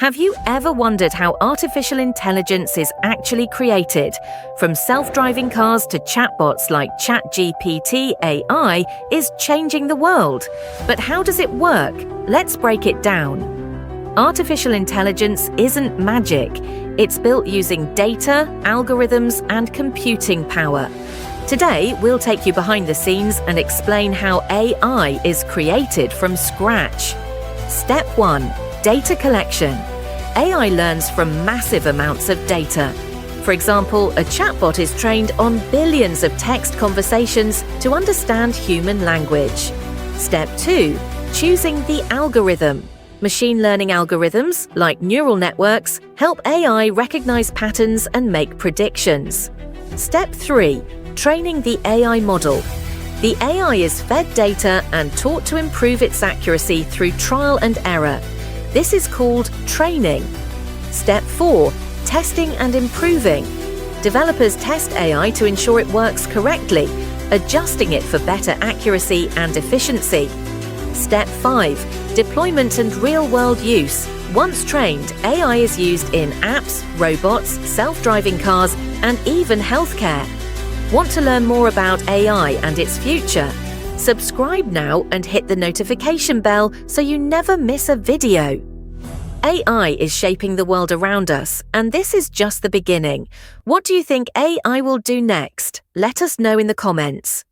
Have you ever wondered how artificial intelligence is actually created? From self-driving cars to chatbots like ChatGPT AI is changing the world. But how does it work? Let's break it down. Artificial intelligence isn't magic. It's built using data, algorithms, and computing power. Today, we'll take you behind the scenes and explain how AI is created from scratch. Step 1. Data collection. AI learns from massive amounts of data. For example, a chatbot is trained on billions of text conversations to understand human language. Step 2. Choosing the algorithm. Machine learning algorithms, like neural networks, help AI recognize patterns and make predictions. Step 3. Training the AI model. The AI is fed data and taught to improve its accuracy through trial and error. This is called training. Step 4. Testing and improving. Developers test AI to ensure it works correctly, adjusting it for better accuracy and efficiency. Step 5. Deployment and real-world use. Once trained, AI is used in apps, robots, self-driving cars, and even healthcare. Want to learn more about AI and its future? Subscribe now and hit the notification bell so you never miss a video. AI is shaping the world around us, and this is just the beginning. What do you think AI will do next? Let us know in the comments.